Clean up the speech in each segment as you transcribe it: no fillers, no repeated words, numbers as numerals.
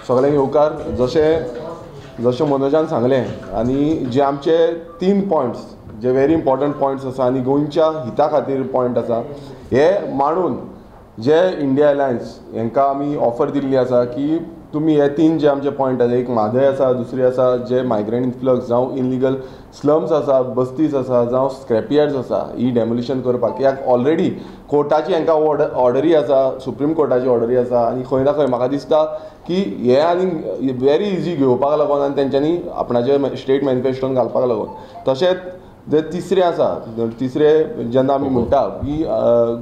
सगळ्यांक येवकार जशें मनोजान सांगलें आनी जे आमचे 3 पॉयंट्स जे व्हेरी इम्पॉर्टंट पॉयंट्स आसा आनी गोंयच्या हिता खातीर पॉयंट आसा हे मांडून जे इंडिया अलायन्स हांकां आमी ऑफर दिल्ली आसा की तुमी हे 3 जे आमचे पॉयंट आसा, एक म्हादय आसा, दुसरी आसा जे मायग्रंट इन्फ्लक्स जावं इनलिगल स्लम्स आसा, बस्तीज आसा, जावं स्क्रॅपयार्ड्स आसा, ही डेमोलिशन करपाक कित्याक ऑलरेडी कोर्टाची हांकां ऑर्डरी आसा, सुप्रीम कोर्टाची ऑर्डरी आसा आनी खंय ना खंय म्हाका दिसता की हे आनी व्हेरी इजी घेवपाक लागून आनी तेंच्यांनी आपणाचे स्टेट मॅनिफेस्टोन घालपाक लागून तशेंच जे तिसरे जेन्ना आमी म्हणटा की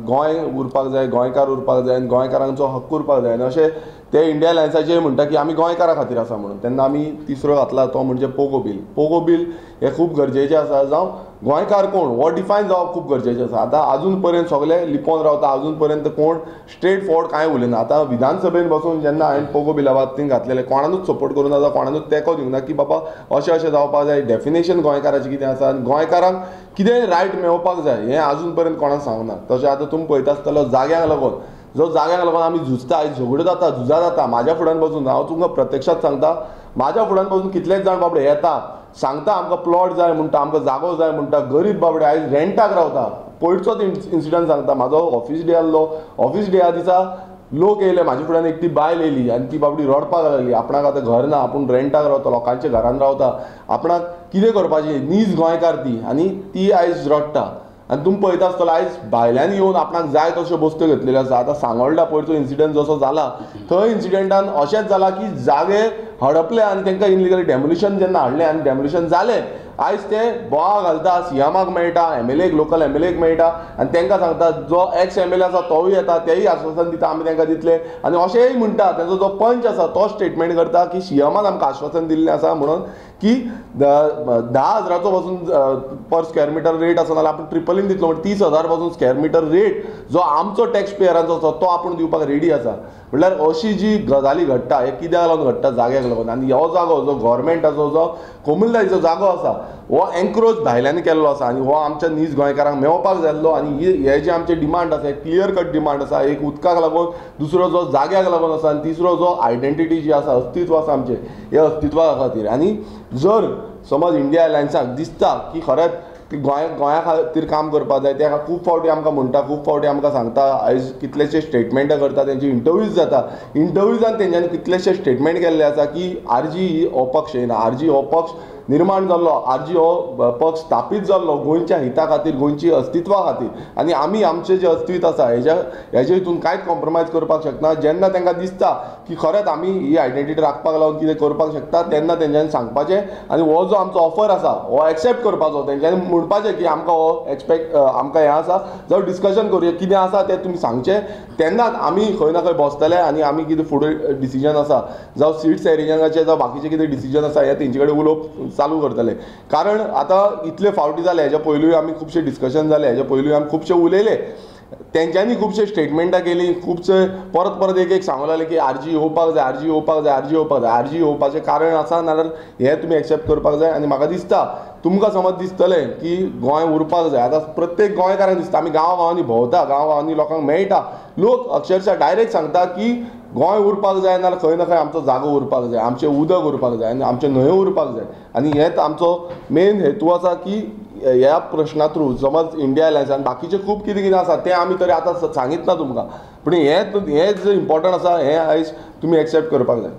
गोंय उरपाक जाय, गोंयकार उरपाक जाय आनी गोंयकारांचो हक्क उरपाक जाय आनी अशें ते इंडिया अलायन्साचे म्हणटा की आमी गोंयकारां खातीर आसा म्हणून तेन्ना आमी तिसरो घातला तो म्हणजे पोगो बील हे खूब गरजेचें आसा. जावं गोंयकार कोण हो डिफायन जावप खूब गरजेचें आसा. आतां आजून पर्यंत सगळे लिपोवन रावता, आजून पर्यंत कोण स्ट्रेट फॉरवर्ड कांय उलयना. आतां विधानसभेन बसून जेन्ना हांवें पोगो बिला बाबतींत घातलेले कोणानूच सपोर्ट करूं ना, कोणानूच तेंको दिवंक ना की बाबा अशें जावपाक जाय, डेफिनेशन गोंयकाराचें कितें आसा आनी गोंयकारांक कितें रायट मेळोवपाक जाय हें आजून पर्यंत कोणाक सांगना. तशें आतां तुमी पळयता आसतलो जाग्यांक लागून जो जाग्यांक लागून आमी झुजता, आयज झगड्यो जाता, झुजा जाता. म्हाज्या फुड्यान बसून हांव तुमकां प्रत्यक्षात सांगता, म्हाज्या फुड्यान बसून कितलेच जाण बाबडे येता सांगता आमकां प्लॉट जाय म्हणटा, आमकां जागो जाय म्हणटा. गरीब बाबडे आयज रेंटाक रावता. पयरचोच इन्सिडंट सांगता. म्हाजो ऑफिस डे आसलो. ऑफिस डेया दिसा लोक येयले म्हाजे फुड्यान, एकटी बायल येयली आनी ती बाबडी रडपाक लागली. आपणाक आतां घर ना, आपूण रेंटाक रावता, लोकांच्या घरान रावता, आपणाक कितें करपाचें, नीज गोंयकार ती आनी ती आयज रडटा. आनी तुमी पळयता आसतलो आयज भायल्यान येवन आपणाक जाय तश्यो बस्तू घेतलेल्यो आसा. आतां सांगोळडा पयरचो इन्सिडंट जसो जाला थंय इन्सिडंटान अशेंच जाला की जागे हडपले आनी तांकां इनलिगली डेमोलिशन जेन्ना हाडलें आनी डेमोलिशन जालें आयज ते बोवाळ घालता, सीएमाक मेळटा, एमएलएक, लोकल एमएलएक मेळटा आनी तांकां सांगता जो एक्स एमएलए आसा तोवूय येता, तेय आश्वासन दिता आमी तांकां दितले आनी अशेंय म्हणटा तांचो जो पंच आसा तो स्टेटमेंट करता की सीएमान आमकां आश्वासन दिल्लें आसा म्हणून की 10,000 पासून पर स्क्वेअर मिटर रेट आसा नाल्यार आपूण ट्रिपलीन दितलो म्हणजे 30,000 पासून स्क्वेअर मिटर रेट जो आमचो टॅक्स पेयरांचो आसा तो आपूण दिवपाक रेडी आसा. म्हणल्यार अशी जी गजाली घडटा हे कित्याक लागून घडटा, जाग्याक लागून. आनी हो जागो जो गव्हर्मेंटाचो जो कोमुलदारीचो जागो आसा हो एन्क्रोच भायल्यान केल्लो आसा आनी हो आमच्या नीज गोंयकारांक मेळपाक जाय आसलो. आनी हे जे आमचे डिमांड आसा, क्लियर कट डिमांड आसा, एक उदकाक लागून, दुसरो जो जाग्याक लागून आसा आनी तिसरो जो आयडेंटिटी जी आसा, अस्तित्व आसा आमचें, हे अस्तित्वा खातीर. आनी जर समज इंडिया अलायन्साक दिसता की खरेंच गोंया खातीर काम करपाक जाय, ते खूब फावटी आमकां म्हणटा, खूब फावटी आमकां सांगता, आयज कितलेशे स्टेटमेंट करता, तेंची इंटरव्यूज जाता. इंटरव्यूजान तेंच्यांनी कितलेशे स्टेटमेंट केल्ले आसा की आरजी हो पक्ष येना, आरजी हो पक्ष निर्माण जाल्लो, आरजी हो पक्ष स्थापीत जाल्लो गोंयच्या हिता खातीर, गोंयची अस्तित्वा खातीर. आनी आमी आमचें जें अस्तित्व आसा हेजे हितून कांयच कॉम्प्रोमायज करपाक शकना. जेन्ना तांकां दिसता की खरेंच आमी ही आयडेंटिटी राखपाक लागून कितें करपाक शकता तेन्ना तेंच्यांनी सांगपाचें आनी हो जो आमचो ऑफर आसा हो एक्सेप्ट करपाचो. तेंच्यांनी म्हणपाचें की आमकां हो आमकां हें आसा, जावं डिस्कशन करुया, कितें आसा तें तुमी सांगचें, तेन्नाच आमी खंय ना खंय बसतले आनी आमी कितें फुडें डिसिजन आसा, जावं सीट्स एरिंगाचें, जावं बाकीचें कितें डिसिजन आसा हें तेंचे कडेन उलोवप चालू करतले. कारण आतां इतले फावटी जाले, हेज्या पयलूय आमी खुबशे डिस्कशन जाले, हेज्या पयलूय आमी खुबशे उलयले, तेंच्यांनी खुबशे स्टेटमेंटां केली, खुबशे परत एक सांगूंक लागले की आरजी येवपाक जाय, आरजी येवपाक जाय, आरजी येवपाक जाय. आरजी येवपाचें कारण आसा नाल्यार हें तुमी एक्सेप्ट करपाक जाय. आनी म्हाका दिसता तुमकां समज दिसतलें की गोंय उरपाक जाय, आतां प्रत्येक गोंयकारांक दिसता, आमी गांवांनी भोंवता, गांवांनी लोकांक मेळटा, लोक अक्षरशः डायरेक्ट सांगता की गोंय उरपाक जाय नाल्यार खंय ना खंय आमचो जागो उरपाक जाय, आमचें उदक उरपाक जाय आनी आमच्यो न्हंयो उरपाक जाय. आनी हेच आमचो मेन हेतू आसा की ह्या प्रश्ना थ्रू समज इंडिया अलायन्सान बाकीचें खूब कितें आसा तें आमी तरी आतां सांगीत ना तुमकां, पूण हें जे इम्पॉर्टंट आसा हें आयज तुमी एक्सेप्ट करपाक जाय.